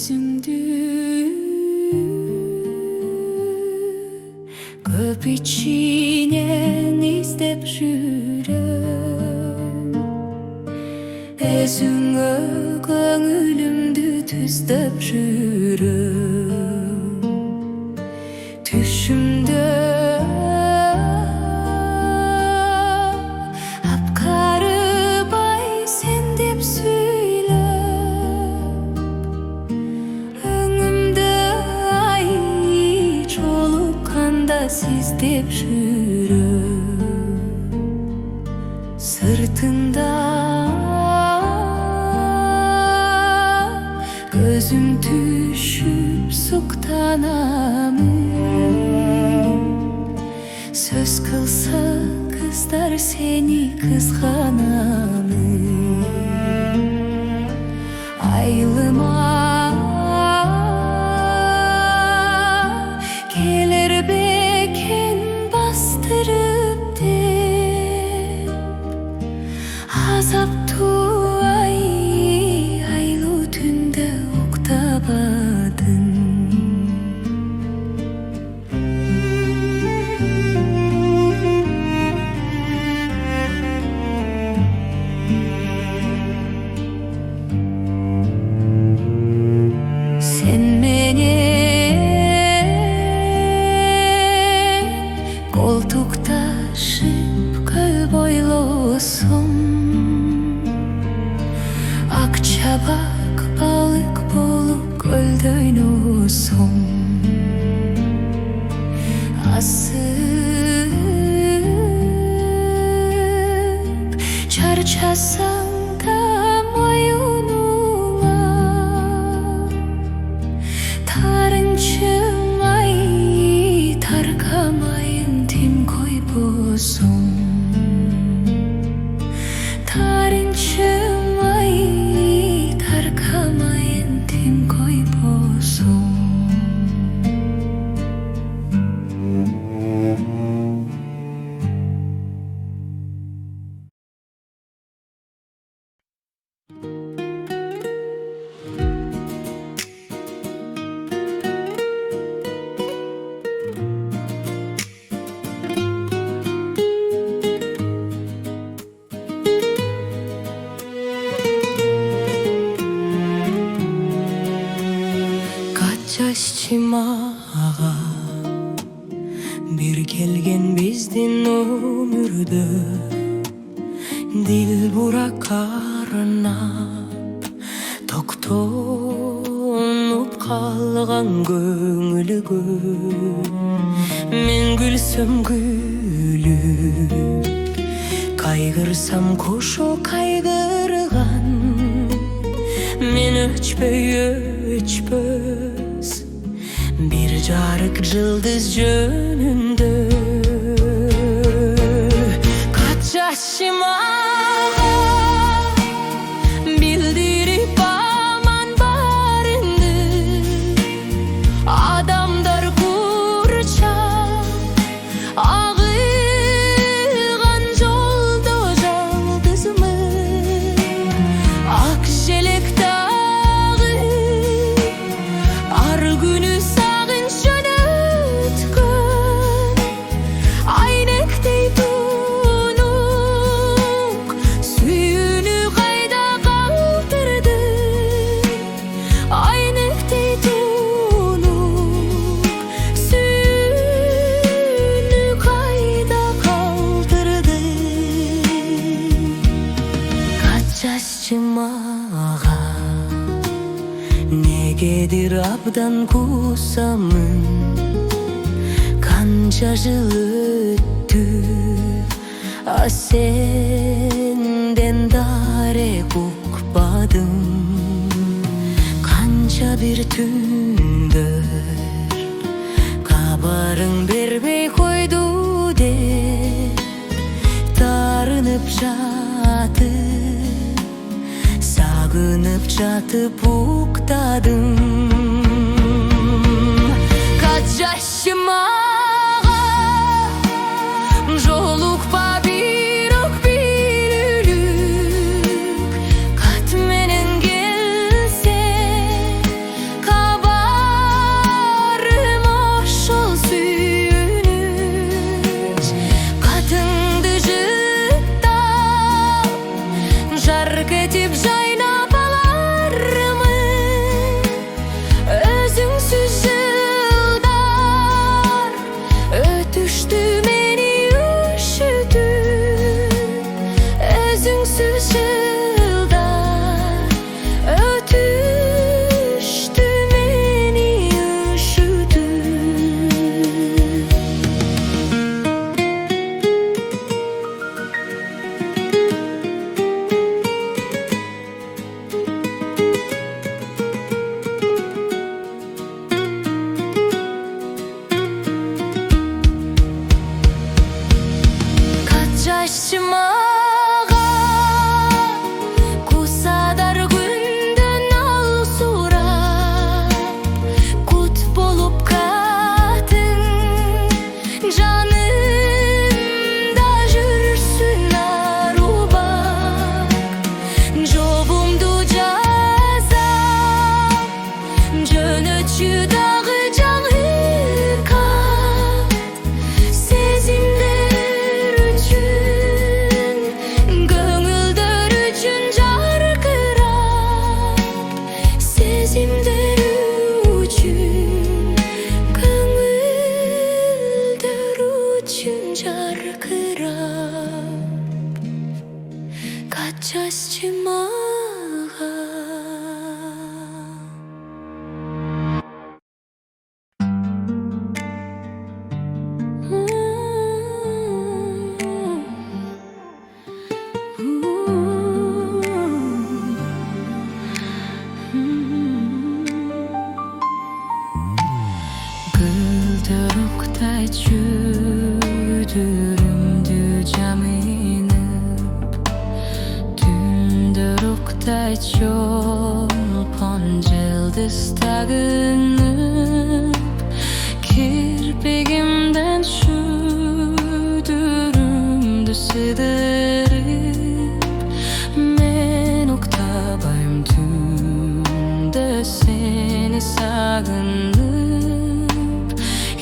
өзіңді көп içinен іздеп жүрем, өзіңе көңілімді төстеп жүрем. Түшімді апқарып ай сен деп сөйлеп, өңімді ай жолыққанда сездеп жүрем. Сыртында көзім түшіп сұқтанамын, сөз қылса қыздар сені қызғанамын. Айлыма келер бекен бастырып деп, азапты айлы түнді оқтабадың. Sen menен koltuktашып көл бойлосың, ак чабак балык болуп көлдө ойносың. Асып чарчасаң да мойнуңа, тарынчың ай тарқамайын тим койбосың. Тарынчың ай тарқамайын тим койбосың. Чимага бир келген биздин өмүрдө, дил бурак арнап токтонуп калган көңүлгө. Мен күлсөм күлүп, кайгырсам кошо кайгырган, мен өчпөй өчпөс bir жарык жылдыз жөнүндө. Кат жашымага билдирип аман барыңды, адамдар курчап агылган жолдо жалгызмын. Ак желек дагы ар күнү Чашчымага негедир абдан кусамын, канча жыл өттү, а сенден дарек укпадым. Канча бир түндөр кабарың бербей койду деп тарынып жатып, сагынып жатып уктадым. Кат жашымага жолукпа бирок билүлүк, кат менен келсе Geçip jaynap alarmı özüңsüz жылдар өтүштү мени üşütүп өзүңсүз жылдар өтүштү мени üşütүп Kaç yaşım ağar Kusadar günden al surat Kut bolup kadın Canımda jürsün arubak Jobumdu cazam Jönötçü dağı cağı kat Sezimler üçün Göңülдөр üçün жаркырап Sezimler üçün Göңülдөр üçün жаркырап Kaç yaşım ağar Güldirukday çüdürümdü jaminip Tündürukday çolpon жылдыз Kirpigimden çüdürümdü sıdırıp Men uktabayım tümde seni sagınıp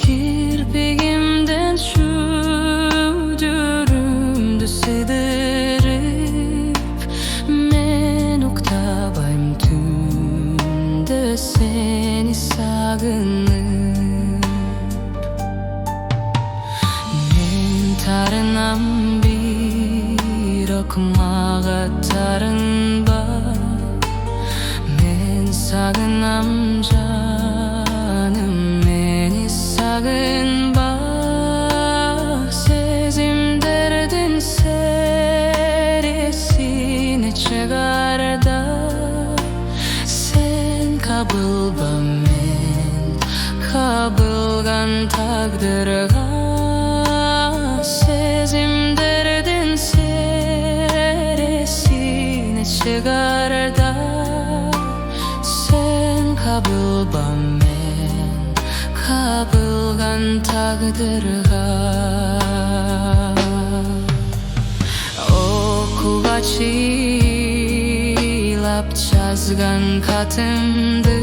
Kirpigimden çüdürümdü sıdırıp Men uktabayım tümde seni sagınıp Men tarınam bir okmağa tarınba Men sagınam canım meni sagınba Sezimderdin seresini çıgarda Sen kabılba men kabılgan takdırga Sezimderdin seresini çıgarda Sen kabılba men kabılgan takdırga Okugaç ilap жазган katımdı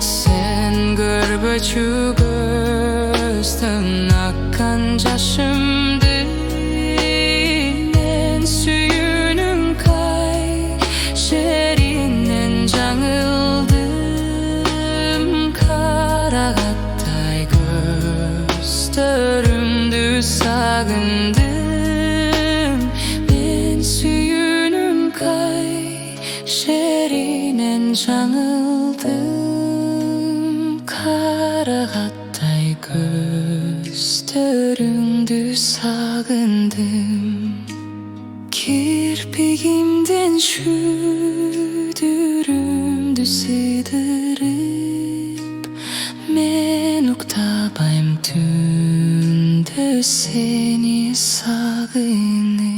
Sen görбөчү көздөн аккан жашымды Men сүйүүнүн кай жеринен жаңылдым Карагаттай көздөрүңдү сагындым Men suyunun kay şerinen жаңылдым Карагаттай көздөрүңдү сагындым Kirpigimden çüdürümdü sıdırıp Men uktabayım tümde seni sagınıp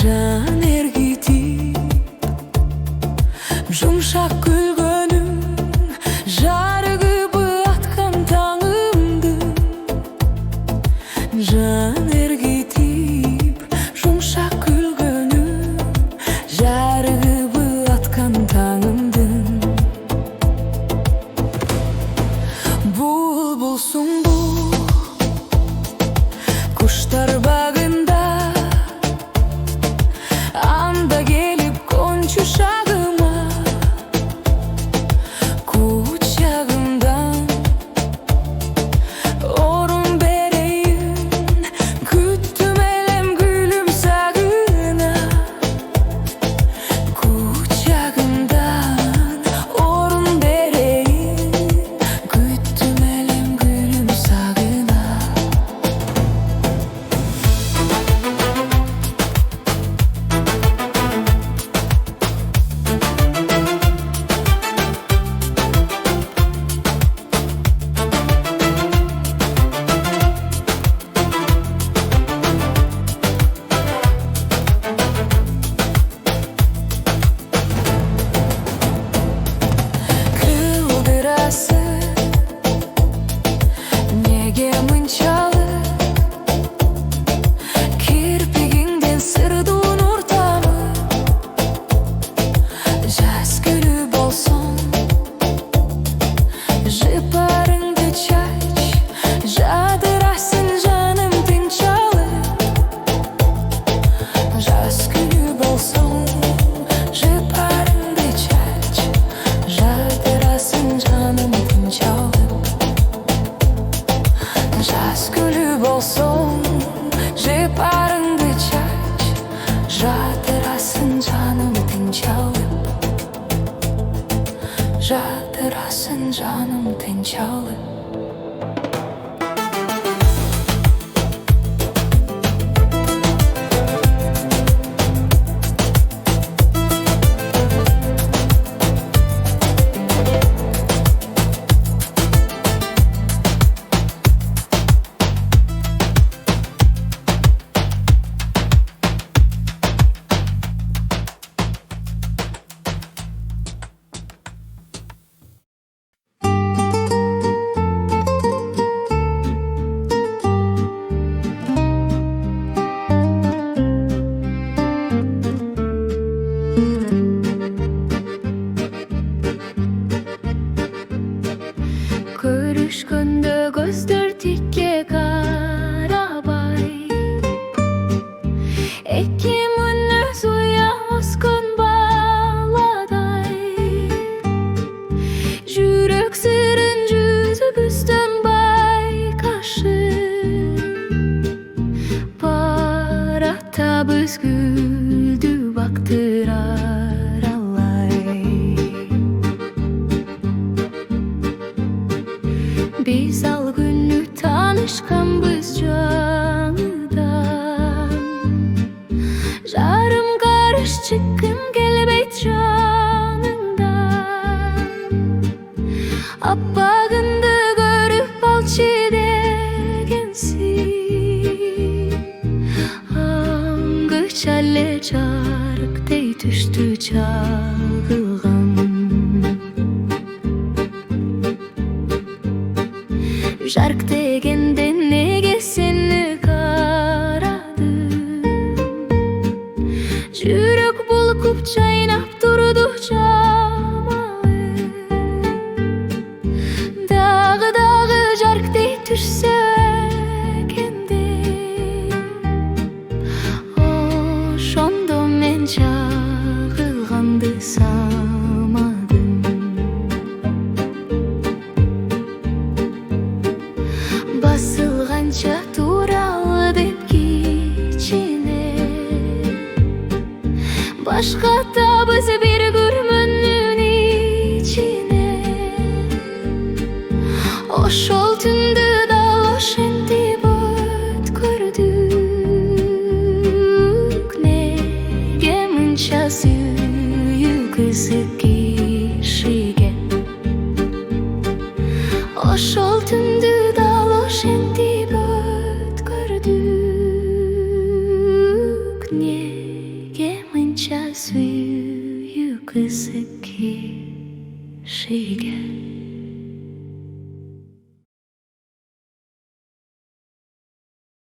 Жан ергитип жұмшақ күлгөнүң, жарыгып аткан таңымдын. Жан ергитип жұмшақ күлгөнүң, жарыгып аткан таңымдын. Бұлбұлсың бұл құштар багында, анда келип кончу шагыма. Кучагымдан орун берейин, күттүм элем гүлүм сагына. Кучагымдан орун берейин, күттүм элем гүлүм сагына. Неге мынчалык кирпигиңден сырдуу нур тамып, жаз гүлү болсоң жыпарыңды чач, жадырасың жаным тынч алып. Жаз гүлү болсоң жыпарыңды чач, жадырасың жаным тынч алып. Жаз гүлү болсоң жыпарыңды чач, жадырасың жаным тынч алып. Жадырасың жаным тынч алып. Көрүшкөндө көздөр тикке карабай, эки мүнөз уя өскөн баладай. Жүрөк сырын жүзүбүздөн байкашып, баратабыз гүлдү бактырар алай. Biz al günlü tanışkanbız canıdan. Жарым karış çıkkım gelbeyt canından. Appagındı görüp balçı degensin. Angı çalle çarık dey düştü çağılgan. Жарк дегенде неге сени карадым? Жүрөк булкуп чайнап турду чамалы. Дагы жарктей түшсө экенде, ошондо мен чагылганды самадым. Басылганча туралы деп кичине, башка табыз